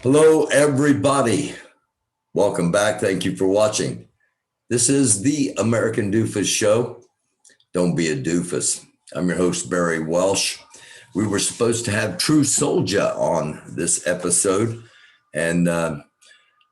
Hello, everybody. Welcome back. Thank you for watching. This is the American Doofus Show. Don't be a doofus. I'm your host, Barry Welsh. We were supposed to have True Soldier on this episode and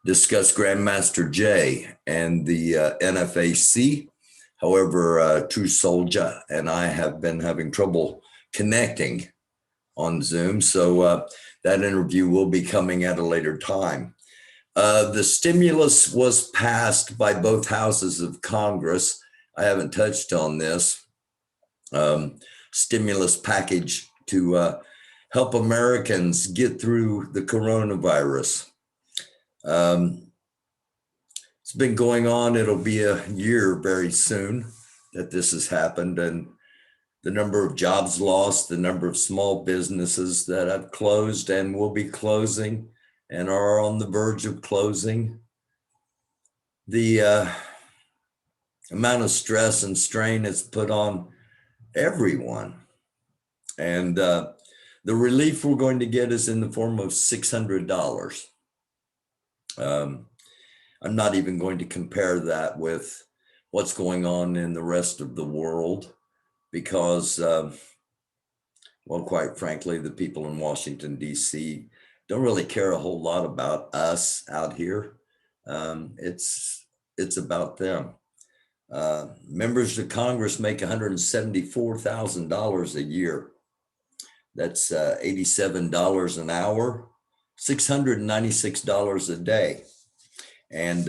discuss Grandmaster Jay and the NFAC. However, True Soldier and I have been having trouble connecting on Zoom. So that interview will be coming at a later time. The stimulus was passed by both houses of Congress. I haven't touched on this stimulus package to help Americans get through the coronavirus. It's been going on. It'll be a year very soon that this has happened, and the number of jobs lost, the number of small businesses that have closed and will be closing and are on the verge of closing. The amount of stress and strain it's put on everyone. And the relief we're going to get is in the form of $600. I'm not even going to compare that with what's going on in the rest of the world because, well, quite frankly, the people in Washington, D.C. don't really care a whole lot about us out here. It's about them. Members of Congress make $174,000 a year. That's $87 an hour, $696 a day. And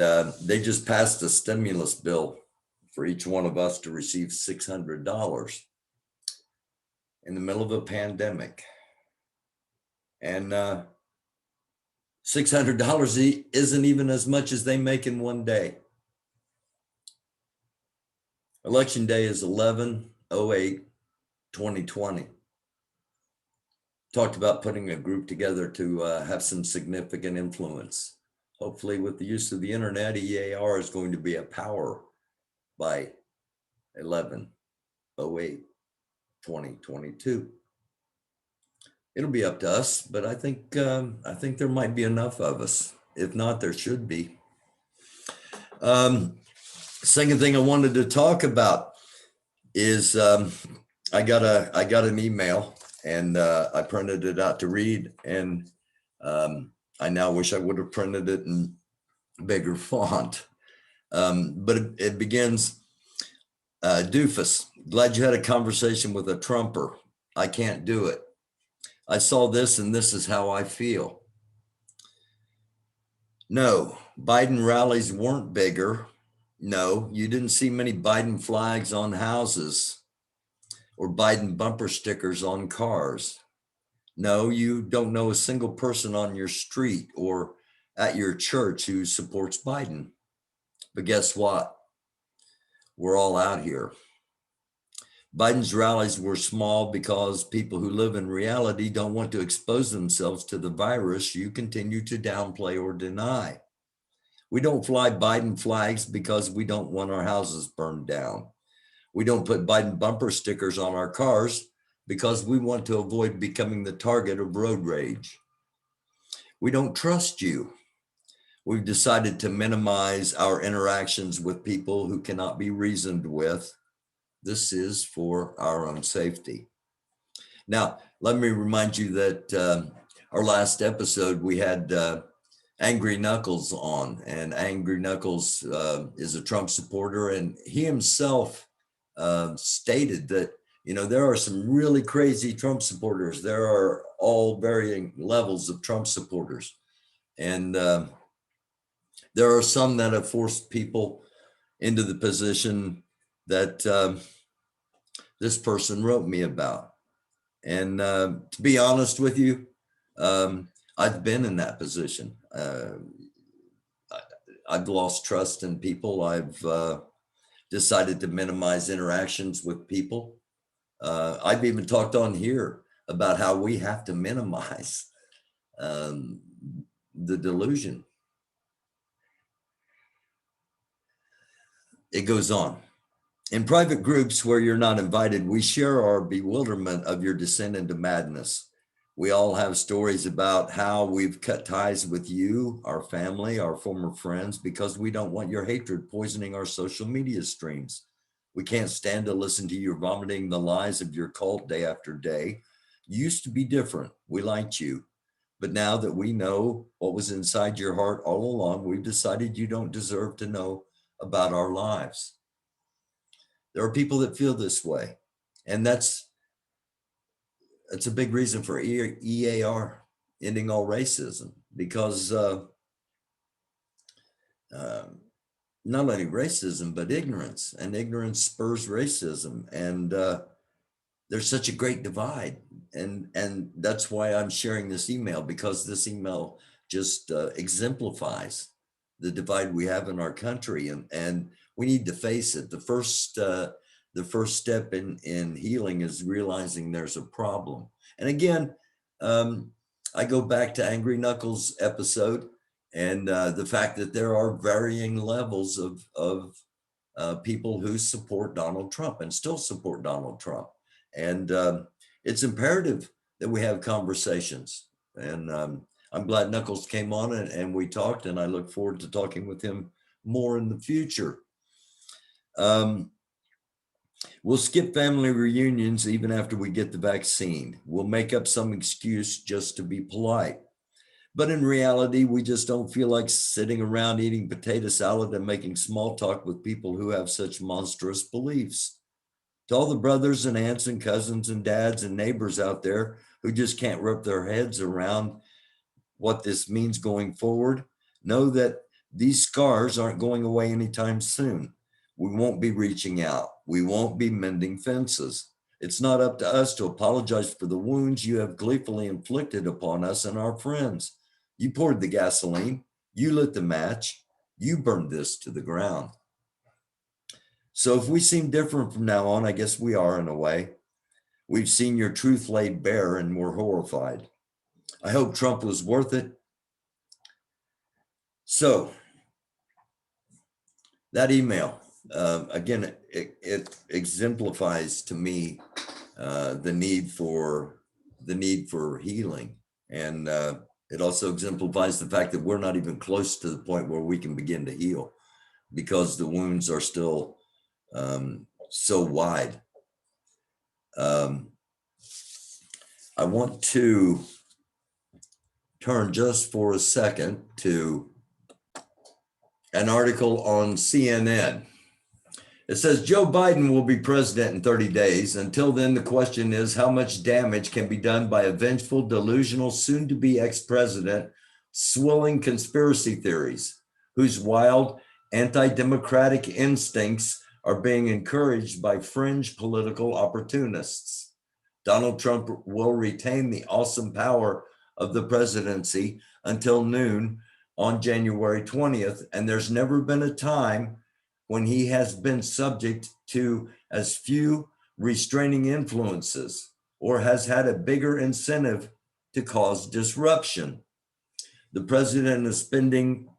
they just passed a stimulus bill for each one of us to receive $600 in the middle of a pandemic. And $600 isn't even as much as they make in one day. Election day is 11/08/2020. Talked about putting a group together to have some significant influence. Hopefully with the use of the internet, EAR is going to be a power by 11/08/2022. It'll be up to us, but I think there might be enough of us. If not, there should be. Second thing I wanted to talk about is I got an email and I printed it out to read, and I now wish I would have printed it in bigger font. But it begins, Doofus, glad you had a conversation with a Trumper. I can't do it. I saw this and this is how I feel. No, Biden rallies weren't bigger. No, you didn't see many Biden flags on houses or Biden bumper stickers on cars. No, you don't know a single person on your street or at your church who supports Biden. But guess what? We're all out here. Biden's rallies were small because people who live in reality don't want to expose themselves to the virus you continue to downplay or deny. We don't fly Biden flags because we don't want our houses burned down. We don't put Biden bumper stickers on our cars because we want to avoid becoming the target of road rage. We don't trust you. We've decided to minimize our interactions with people who cannot be reasoned with. This is for our own safety. Now, let me remind you that our last episode, we had Angry Knuckles on, and Angry Knuckles is a Trump supporter, and he himself stated that, you know, there are some really crazy Trump supporters. There are all varying levels of Trump supporters. And there are some that have forced people into the position that this person wrote me about. And to be honest with you, I've been in that position. I've lost trust in people. I've decided to minimize interactions with people. I've even talked on here about how we have to minimize the delusion. It goes on. In private groups where you're not invited, we share our bewilderment of your descent into madness. We all have stories about how we've cut ties with you, our family, our former friends, because we don't want your hatred poisoning our social media streams. We can't stand to listen to you vomiting the lies of your cult day after day. You used to be different. We liked you. But now that we know what was inside your heart all along, we've decided you don't deserve to know about our lives. There are people that feel this way. And that's a big reason for EAR, ending all racism, because not only racism, but ignorance, and ignorance spurs racism. And there's such a great divide. And that's why I'm sharing this email, because this email just exemplifies the divide we have in our country. And we need to face it. The first step in healing is realizing there's a problem. And again, I go back to Angry Knuckles episode, and the fact that there are varying levels of people who support Donald Trump and still support Donald Trump. And it's imperative that we have conversations. And I'm glad Knuckles came on and we talked, and I look forward to talking with him more in the future. We'll skip family reunions even after we get the vaccine. We'll make up some excuse just to be polite. But in reality, we just don't feel like sitting around eating potato salad and making small talk with people who have such monstrous beliefs. To all the brothers and aunts and cousins and dads and neighbors out there who just can't wrap their heads around what this means going forward, know that these scars aren't going away anytime soon. We won't be reaching out. We won't be mending fences. It's not up to us to apologize for the wounds you have gleefully inflicted upon us and our friends. You poured the gasoline, you lit the match, you burned this to the ground. So if we seem different from now on, I guess we are in a way. We've seen your truth laid bare and we're horrified. I hope Trump was worth it. So that email, again, it exemplifies to me the need for healing, and it also exemplifies the fact that we're not even close to the point where we can begin to heal, because the wounds are still so wide. I want to turn just for a second to an article on CNN. It says Joe Biden will be president in 30 days. Until then, the question is how much damage can be done by a vengeful, delusional, soon-to-be ex-president swilling conspiracy theories, whose wild anti-democratic instincts are being encouraged by fringe political opportunists. Donald Trump will retain the awesome power of the presidency until noon on January 20th, and there's never been a time when he has been subject to as few restraining influences or has had a bigger incentive to cause disruption. The president is spending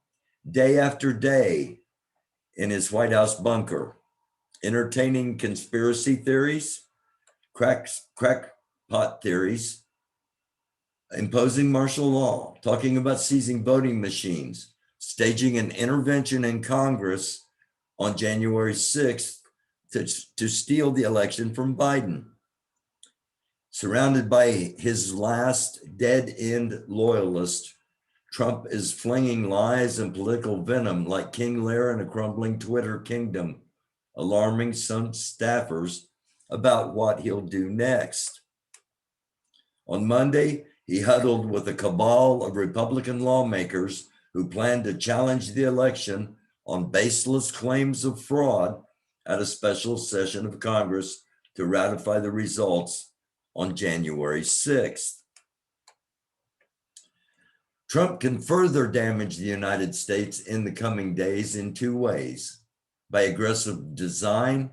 day after day in his White House bunker, entertaining conspiracy theories, crackpot theories, imposing martial law, talking about seizing voting machines, staging an intervention in Congress on January 6th to steal the election from Biden. Surrounded by his last dead-end loyalist, Trump is flinging lies and political venom like King Lear in a crumbling Twitter kingdom, alarming some staffers about what he'll do next. On Monday, he huddled with a cabal of Republican lawmakers who plan to challenge the election on baseless claims of fraud at a special session of Congress to ratify the results on January 6th. Trump can further damage the United States in the coming days in two ways: by aggressive design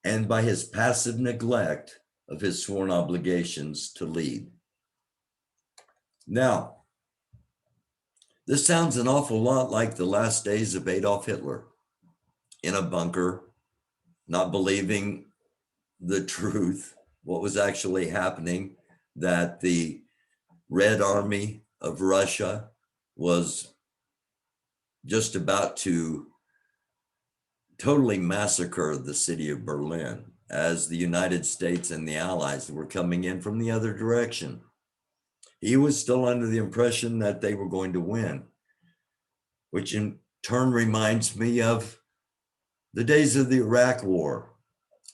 and by his passive neglect of his sworn obligations to lead. Now, this sounds an awful lot like the last days of Adolf Hitler, in a bunker, not believing the truth, what was actually happening, that the Red Army of Russia was just about to totally massacre the city of Berlin as the United States and the Allies were coming in from the other direction. He was still under the impression that they were going to win, which in turn reminds me of the days of the Iraq War,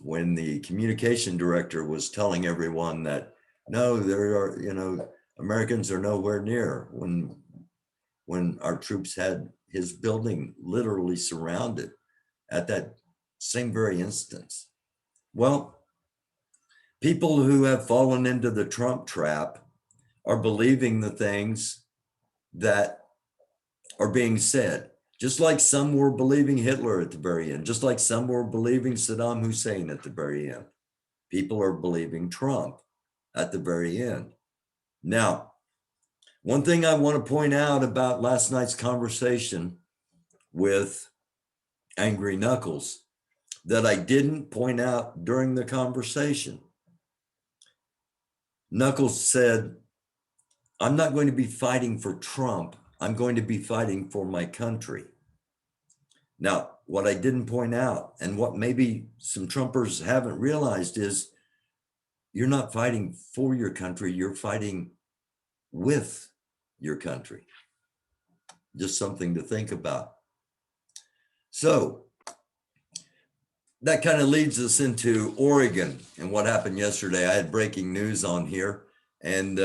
when the communication director was telling everyone that, no, there are, Americans are nowhere near, when our troops had his building literally surrounded at that same very instance. Well, people who have fallen into the Trump trap are believing the things that are being said, just like some were believing Hitler at the very end, just like some were believing Saddam Hussein at the very end. People are believing Trump at the very end. Now, one thing I want to point out about last night's conversation with Angry Knuckles that I didn't point out during the conversation. Knuckles said, I'm not going to be fighting for Trump. I'm going to be fighting for my country. Now, what I didn't point out, and what maybe some Trumpers haven't realized, is you're not fighting for your country, you're fighting with your country. Just something to think about. So that kind of leads us into Oregon and what happened yesterday. I had breaking news on here, and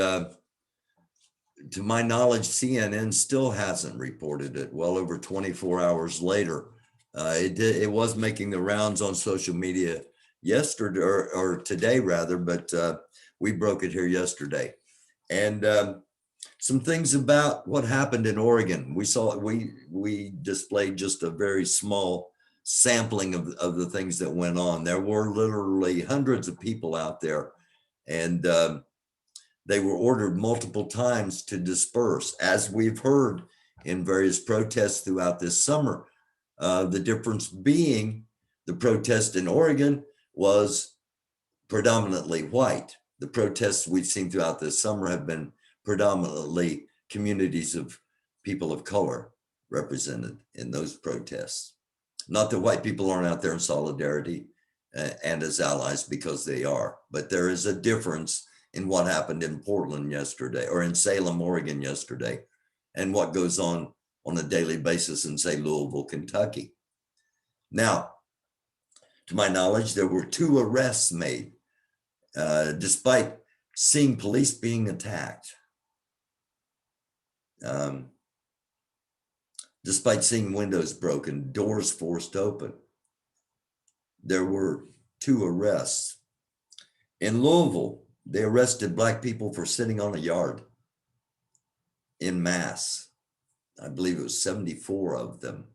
to my knowledge, CNN still hasn't reported it well over 24 hours later. It was making the rounds on social media yesterday, or today rather, but we broke it here yesterday. And some things about what happened in Oregon. We displayed just a very small sampling of the things that went on. There were literally hundreds of people out there, and they were ordered multiple times to disperse, as we've heard in various protests throughout this summer. The difference being the protest in Oregon was predominantly white. The protests we've seen throughout this summer have been predominantly communities of people of color represented in those protests. Not that white people aren't out there in solidarity and as allies, because they are, but there is a difference in what happened in Portland yesterday, or in Salem, Oregon yesterday, and what goes on a daily basis in, say, Louisville, Kentucky. Now, to my knowledge, there were 2 arrests made, despite seeing police being attacked. Despite seeing windows broken, doors forced open. There were 2 arrests. In Louisville, they arrested Black people for sitting on a yard in mass. I believe it was 74 of them.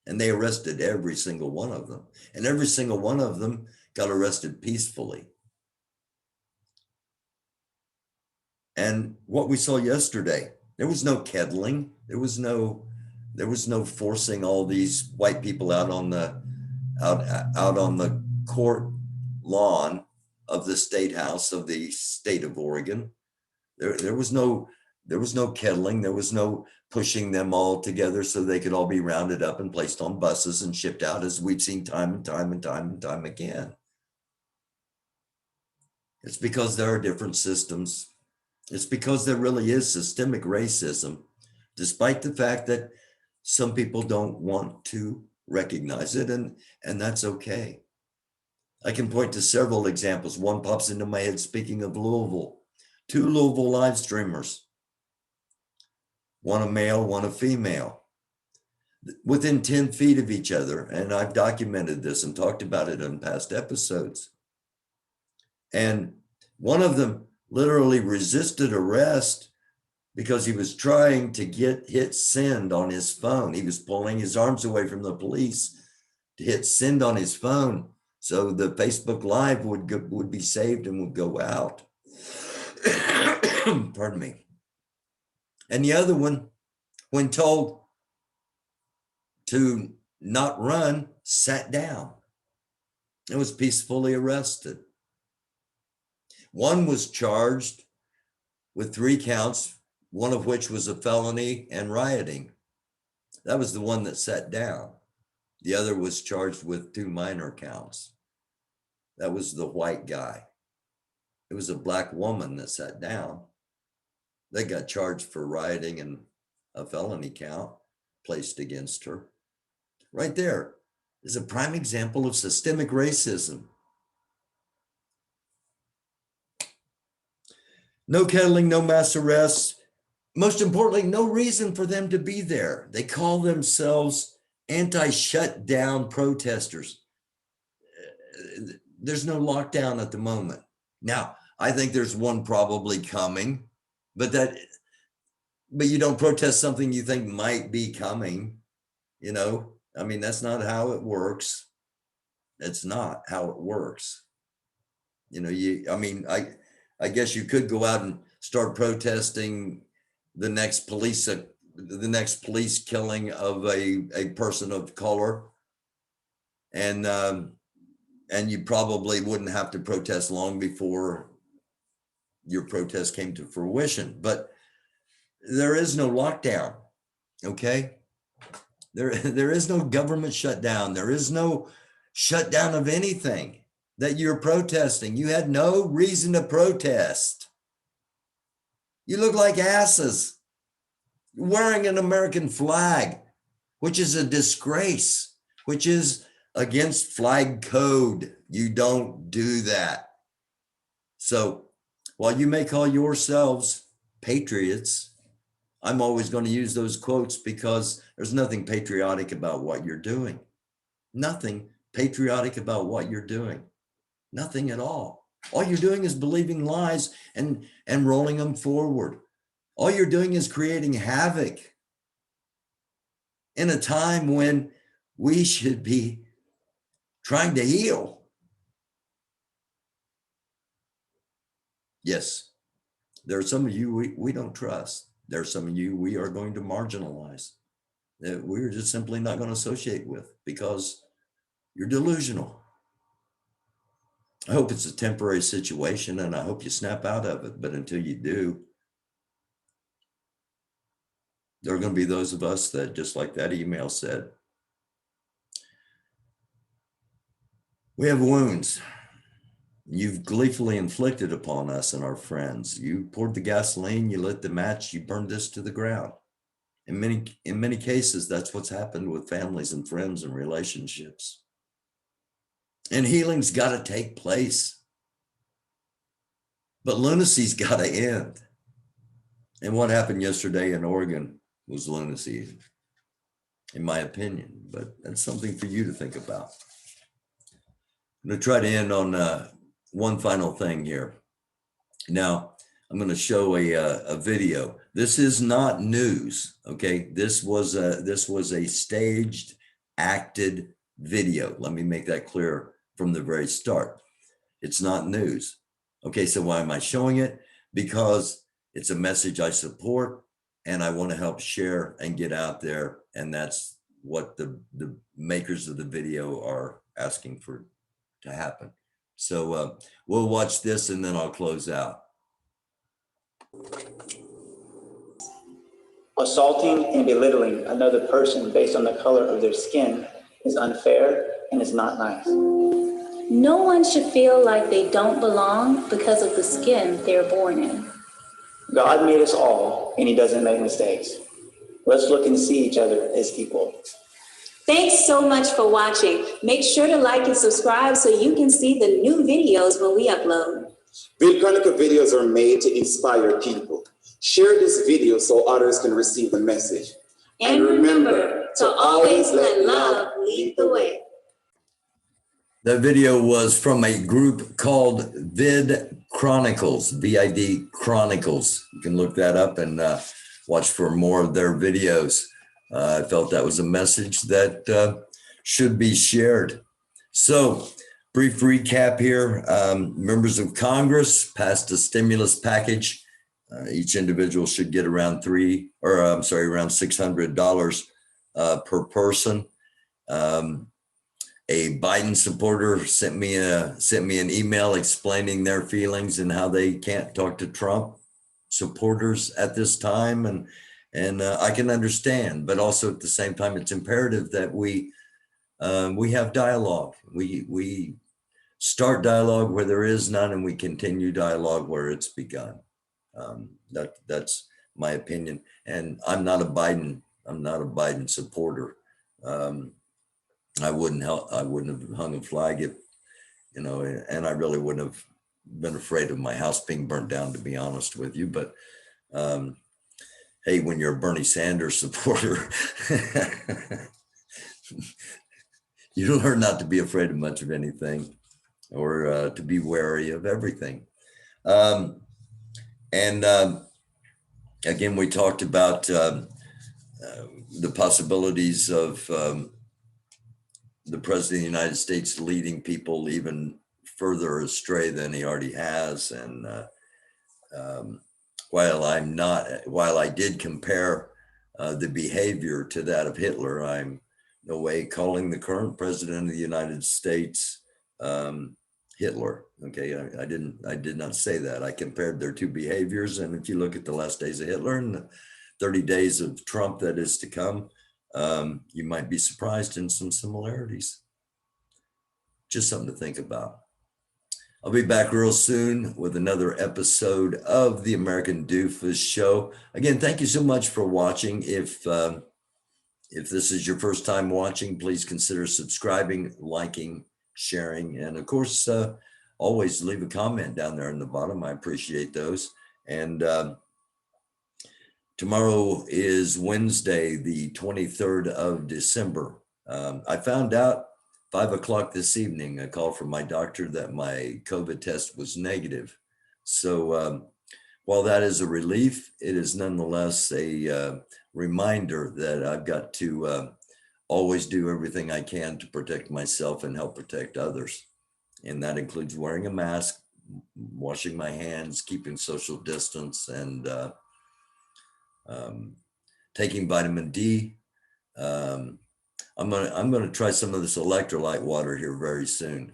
And they arrested every single one of them. And every single one of them got arrested peacefully. And what we saw yesterday, there was no kettling. There was no forcing all these white people out on the court lawn of the state house of the state of Oregon. There was no kettling. There was no pushing them all together so they could all be rounded up and placed on buses and shipped out, as we've seen time and time again. It's because there are different systems. It's because there really is systemic racism, despite the fact that some people don't want to recognize it, and that's okay. I can point to several examples. One pops into my head, speaking of Louisville. 2 Louisville live streamers, one a male, one a female, within 10 feet of each other. And I've documented this and talked about it in past episodes. And one of them literally resisted arrest because he was trying to hit send on his phone. He was pulling his arms away from the police to hit send on his phone, so the Facebook Live would be saved and would go out. Pardon me. And the other one, when told to not run, sat down and was peacefully arrested. One was charged with 3 counts, one of which was a felony and rioting. That was the one that sat down. The other was charged with 2 minor counts. That was the white guy. It was a black woman that sat down. They got charged for rioting and a felony count placed against her. Right there is a prime example of systemic racism. No kettling, no mass arrests. Most importantly, no reason for them to be there. They call themselves anti-shutdown protesters. There's no lockdown at the moment. Now, I think there's one probably coming, but you don't protest something you think might be coming, you know? I mean, that's not how it works. It's not how it works. You know, I guess you could go out and start protesting the next police killing of a person of color, and you probably wouldn't have to protest long before your protest came to fruition. But there is no lockdown, okay? There is no government shutdown. There is no shutdown of anything that you're protesting. You had no reason to protest. You look like asses wearing an American flag, which is a disgrace, which is against flag code. You don't do that. So while you may call yourselves patriots, I'm always going to use those quotes because there's nothing patriotic about what you're doing. Nothing patriotic about what you're doing. Nothing at all. All you're doing is believing lies and rolling them forward. All you're doing is creating havoc in a time when we should be trying to heal. Yes, there are some of you we don't trust. There are some of you we are going to marginalize, that we're just simply not going to associate with because you're delusional. I hope it's a temporary situation and I hope you snap out of it. But until you do, there are going to be those of us that, just like that email said, we have wounds you've gleefully inflicted upon us and our friends. You poured the gasoline, you lit the match, you burned this to the ground. In many cases, that's what's happened with families and friends and relationships. And healing's got to take place. But lunacy's got to end. And what happened yesterday in Oregon was lunacy, in my opinion. But that's something for you to think about. I'm going to try to end on one final thing here. Now, I'm going to show a video. This is not news, okay? This was a staged, acted video. Let me make that clear from the very start. It's not news. Okay, so why am I showing it? Because it's a message I support and I want to help share and get out there. And that's what the makers of the video are asking for to happen. So we'll watch this and then I'll close out. Assaulting and belittling another person based on the color of their skin is unfair and is not nice. No one should feel like they don't belong because of the skin they're born in. God made us all and he doesn't make mistakes. Let's look and see each other as people. Thanks so much for watching. Make sure to like and subscribe so you can see the new videos when we upload. Vilcronica videos are made to inspire people. Share this video so others can receive the message. And remember to always let love lead the way. That video was from a group called Vid Chronicles, VID Chronicles. You can look that up and watch for more of their videos. I felt that was a message that should be shared. So, brief recap here. Members of Congress passed a stimulus package. Each individual should get around around $600 per person. A Biden supporter sent me an email explaining their feelings and how they can't talk to Trump. supporters at this time, and I can understand, but also at the same time, it's imperative that we have dialogue. We start dialogue where there is none, and we continue dialogue where it's begun. That's my opinion, and I'm not a Biden supporter. I wouldn't have hung a flag if, and I really wouldn't have been afraid of my house being burnt down, to be honest with you. But hey, when you're a Bernie Sanders supporter, you learn not to be afraid of much of anything, or to be wary of everything. Again, we talked about the possibilities of the President of the United States leading people even further astray than he already has. And while I did compare the behavior to that of Hitler, I'm no way calling the current President of the United States Hitler. Okay, I did not say that. I compared their two behaviors, and if you look at the last days of Hitler and the 30 days of Trump that is to come, you might be surprised in some similarities. Just something to think about. I'll be back real soon with another episode of the American Doofus Show. Again, thank you so much for watching. If this is your first time watching, please consider subscribing, liking, sharing, and of course, always leave a comment down there in the bottom. I appreciate those. And tomorrow is Wednesday, the 23rd of December. I found out 5 o'clock this evening, a call from my doctor that my COVID test was negative. So while that is a relief, it is nonetheless a reminder that I've got to always do everything I can to protect myself and help protect others. And that includes wearing a mask, washing my hands, keeping social distance, and taking vitamin D. I'm gonna try some of this electrolyte water here very soon.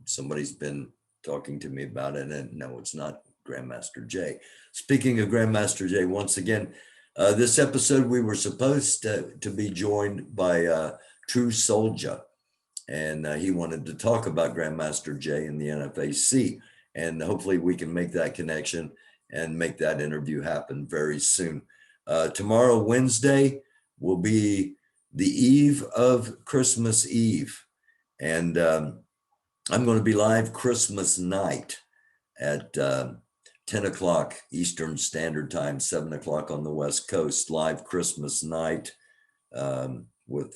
Somebody's been talking to me about it, and no, it's not Grandmaster Jay. Speaking of Grandmaster Jay, once again, this episode we were supposed to be joined by True Soldier, and he wanted to talk about Grandmaster Jay and the NFAC, and hopefully we can make that connection and make that interview happen very soon. Tomorrow, Wednesday, will be the eve of Christmas Eve, and I'm going to be live Christmas night at 10 o'clock Eastern Standard Time, 7 o'clock on the West Coast, live Christmas night with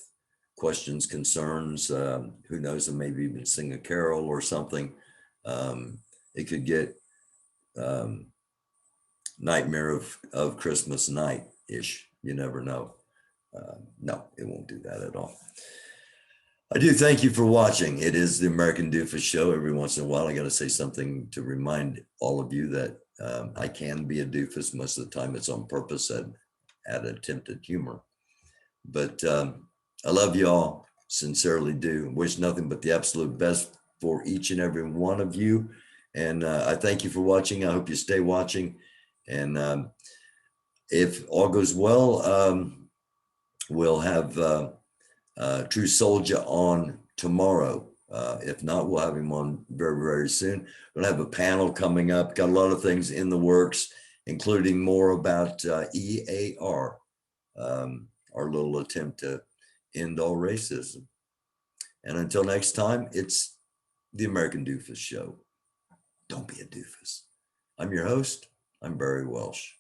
questions, concerns, who knows, and maybe even sing a carol or something. It could get Nightmare of Christmas Night-ish. You never know. No, it won't do that at all. I do thank you for watching. It is the American Doofus Show. Every once in a while, I got to say something to remind all of you that I can be a doofus. Most of the time, it's on purpose at attempted humor. But I love you all, sincerely do. Wish nothing but the absolute best for each and every one of you. And I thank you for watching. I hope you stay watching. And if all goes well, we'll have True Soldier on tomorrow. If not, we'll have him on very, very soon. We'll have a panel coming up. Got a lot of things in the works, including more about EAR, our little attempt to end all racism. And until next time, it's the American Doofus Show. Don't be a doofus. I'm your host. I'm Barry Welsh.